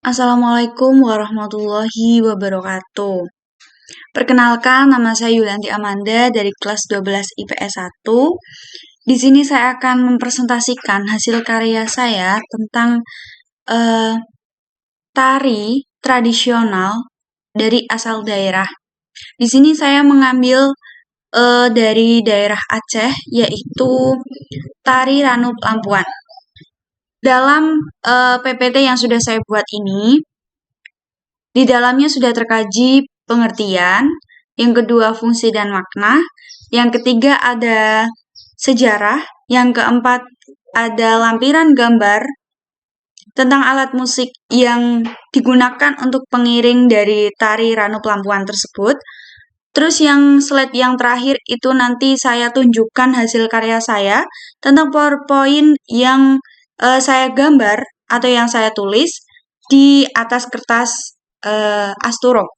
Assalamualaikum warahmatullahi wabarakatuh. Perkenalkan, nama saya Yulianti Amanda dari kelas 12 IPS 1. Di sini saya akan mempresentasikan hasil karya saya tentang tari tradisional dari asal daerah. Di sini saya mengambil dari daerah Aceh, yaitu tari Ranu Lampuan. Dalam PPT yang sudah saya buat ini, di dalamnya sudah terkaji pengertian, yang kedua fungsi dan makna, yang ketiga ada sejarah, yang keempat ada lampiran gambar tentang alat musik yang digunakan untuk pengiring dari tari Ranu Pelampuan tersebut. Terus yang slide yang terakhir itu nanti saya tunjukkan hasil karya saya tentang PowerPoint yang saya gambar atau yang saya tulis di atas kertas Asturo.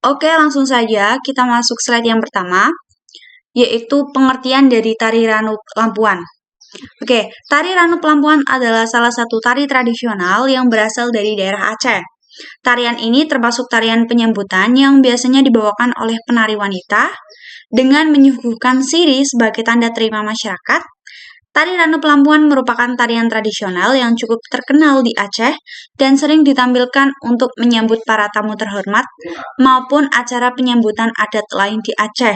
Oke, langsung saja kita masuk slide yang pertama, yaitu pengertian dari tari Ranu Lampuan. Oke, tari Ranu Pelampuan adalah salah satu tari tradisional yang berasal dari daerah Aceh. Tarian ini termasuk tarian penyambutan yang biasanya dibawakan oleh penari wanita dengan menyuguhkan sirih sebagai tanda terima masyarakat. Tari Ranu Pelampuan merupakan tarian tradisional yang cukup terkenal di Aceh dan sering ditampilkan untuk menyambut para tamu terhormat maupun acara penyambutan adat lain di Aceh.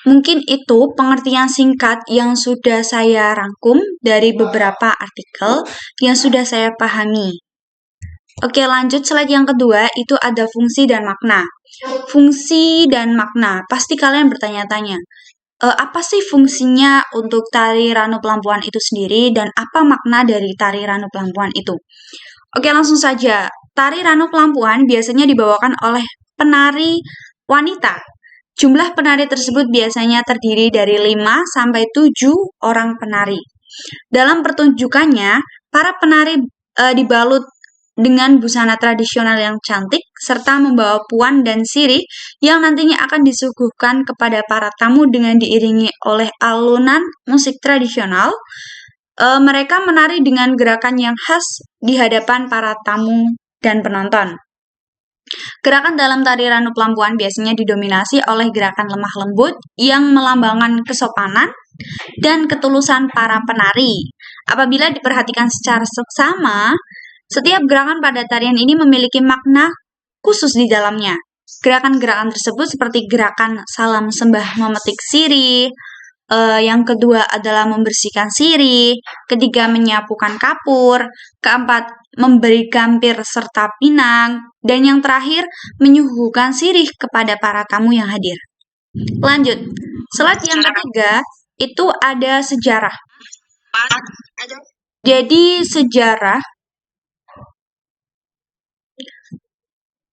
Mungkin itu pengertian singkat yang sudah saya rangkum dari beberapa artikel yang sudah saya pahami. Oke, lanjut slide yang kedua, itu ada fungsi dan makna. Fungsi dan makna, pasti kalian bertanya-tanya, apa sih fungsinya untuk tari Ranu Pelampuan itu sendiri dan apa makna dari tari Ranu Pelampuan itu? Oke, langsung saja. Tari Ranu Pelampuan biasanya dibawakan oleh penari wanita. Jumlah penari tersebut biasanya terdiri dari 5 sampai 7 orang penari. Dalam pertunjukannya, para penari dibalut dengan busana tradisional yang cantik, serta membawa puan dan sirih yang nantinya akan disuguhkan kepada para tamu dengan diiringi oleh alunan musik tradisional. Mereka menari dengan gerakan yang khas di hadapan para tamu dan penonton. Gerakan dalam tari Ranu Pelampuan biasanya didominasi oleh gerakan lemah lembut yang melambangkan kesopanan dan ketulusan para penari. Apabila diperhatikan secara seksama, setiap gerakan pada tarian ini memiliki makna khusus di dalamnya. Gerakan-gerakan tersebut seperti gerakan salam sembah memetik sirih, yang kedua adalah membersihkan sirih, ketiga menyapukan kapur, keempat memberi gampir serta pinang, dan yang terakhir menyuguhkan sirih kepada para tamu yang hadir. Lanjut, slide yang ketiga itu ada sejarah. Jadi sejarah,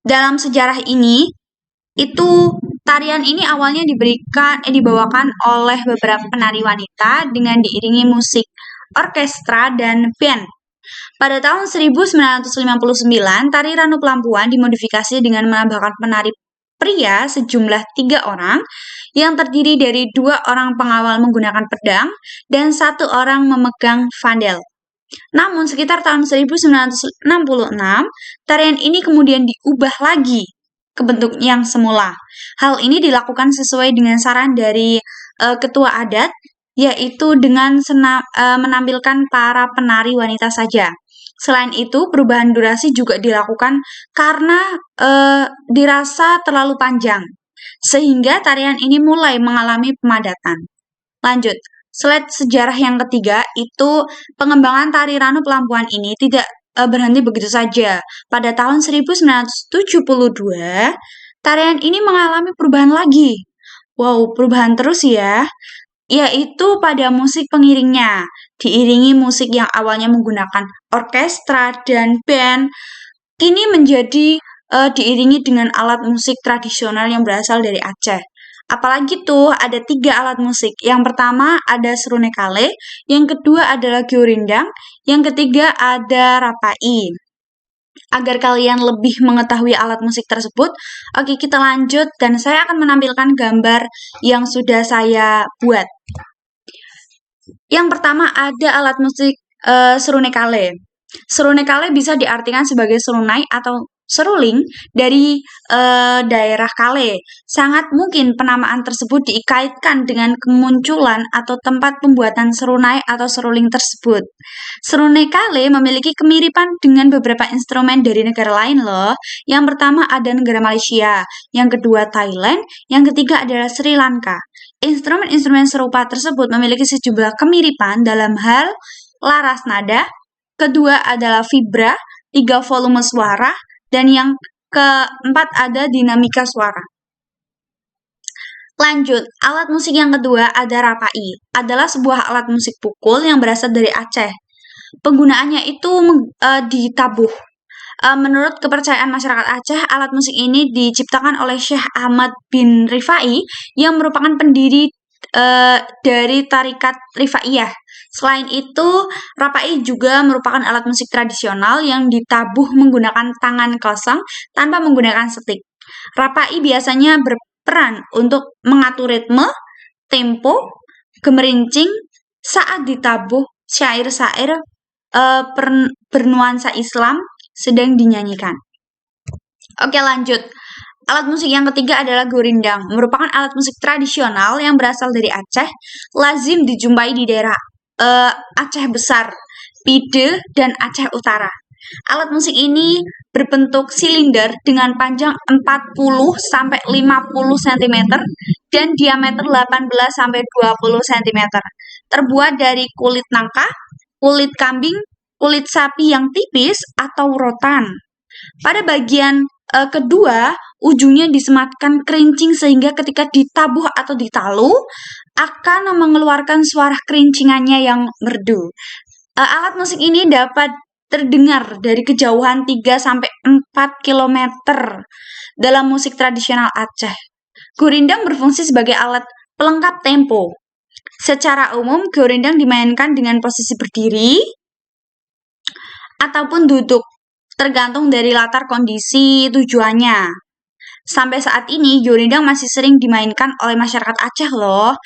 dalam sejarah ini, itu tarian ini awalnya dibawakan oleh beberapa penari wanita dengan diiringi musik orkestra dan band. Pada tahun 1959, tari Ranu Pelampuan dimodifikasi dengan menambahkan penari pria sejumlah 3 orang yang terdiri dari 2 orang pengawal menggunakan pedang dan 1 orang memegang vandel. Namun sekitar tahun 1966, tarian ini kemudian diubah lagi ke bentuk yang semula. Hal ini dilakukan sesuai dengan saran dari ketua adat, yaitu dengan menampilkan para penari wanita saja. Selain itu, perubahan durasi juga dilakukan karena dirasa terlalu panjang, sehingga tarian ini mulai mengalami pemadatan. Lanjut. Slide sejarah yang ketiga itu pengembangan tari Ranu Pelampuan ini tidak berhenti begitu saja. Pada tahun 1972, tarian ini mengalami perubahan lagi. Wow, perubahan terus ya. Yaitu pada musik pengiringnya. Diiringi musik yang awalnya menggunakan orkestra dan band, kini menjadi diiringi dengan alat musik tradisional yang berasal dari Aceh. Apalagi tuh ada 3 alat musik. Yang pertama ada serune kale, yang kedua adalah giurindang, yang ketiga ada rapai. Agar kalian lebih mengetahui alat musik tersebut, oke kita lanjut dan saya akan menampilkan gambar yang sudah saya buat. Yang pertama ada alat musik serune kale. Serunai kale bisa diartikan sebagai serunai atau seruling dari daerah Kale. Sangat mungkin penamaan tersebut dikaitkan dengan kemunculan atau tempat pembuatan serunai atau seruling tersebut. Serunai Kale memiliki kemiripan dengan beberapa instrumen dari negara lain loh. Yang pertama ada negara Malaysia, yang kedua Thailand, yang ketiga adalah Sri Lanka. Instrumen-instrumen serupa tersebut memiliki sejumlah kemiripan dalam hal laras nada, kedua adalah vibra, 3 volume suara, dan yang keempat ada dinamika suara. Lanjut, alat musik yang kedua ada rapai. Adalah sebuah alat musik pukul yang berasal dari Aceh. Penggunaannya itu ditabuh. Menurut kepercayaan masyarakat Aceh, alat musik ini diciptakan oleh Syekh Ahmad bin Rifai yang merupakan pendiri dari tarikat Rifaiyah. Selain itu, rapai juga merupakan alat musik tradisional yang ditabuh menggunakan tangan kosong tanpa menggunakan setik. Rapai biasanya berperan untuk mengatur ritme, tempo, gemerincing saat ditabuh syair-syair bernuansa Islam sedang dinyanyikan. Oke, lanjut. Alat musik yang ketiga adalah gurindang, merupakan alat musik tradisional yang berasal dari Aceh, lazim dijumpai di daerah Aceh Besar, Pide, dan Aceh Utara. Alat musik ini berbentuk silinder dengan panjang 40-50 cm dan diameter 18-20 cm. Terbuat dari kulit nangka, kulit kambing, kulit sapi yang tipis atau rotan. Pada bagian kedua, ujungnya disematkan kerincing sehingga ketika ditabuh atau ditalu akan mengeluarkan suara kerincingannya yang merdu. Alat musik ini dapat terdengar dari kejauhan 3-4 km dalam musik tradisional Aceh. Gurindang berfungsi sebagai alat pelengkap tempo. Secara umum, gurindang dimainkan dengan posisi berdiri ataupun duduk, tergantung dari latar kondisi tujuannya. Sampai saat ini, gurindang masih sering dimainkan oleh masyarakat Aceh loh,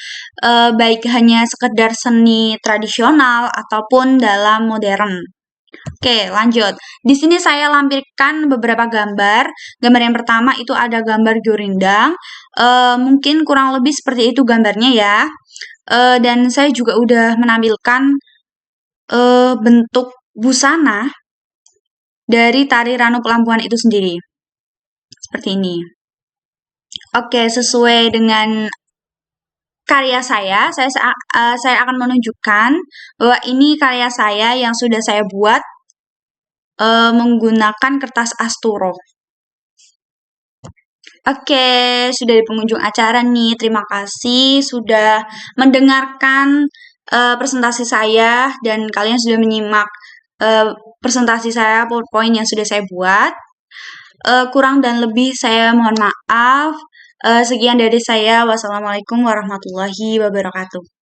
baik hanya sekedar seni tradisional ataupun dalam modern. Oke, lanjut. Di sini saya lampirkan beberapa gambar. Gambar yang pertama itu ada gambar gurindang. Mungkin kurang lebih seperti itu gambarnya ya. Dan saya juga udah menampilkan bentuk busana dari tari Ranu Pelampuan itu sendiri. Seperti ini. Oke, sesuai dengan karya saya akan menunjukkan bahwa ini karya saya yang sudah saya buat menggunakan kertas asturo. Oke, sudah di penghujung acara nih. Terima kasih sudah mendengarkan presentasi saya dan kalian sudah menyimak presentasi saya, PowerPoint yang sudah saya buat. Kurang dan lebih saya mohon maaf. Sekian dari saya. Wassalamualaikum warahmatullahi wabarakatuh.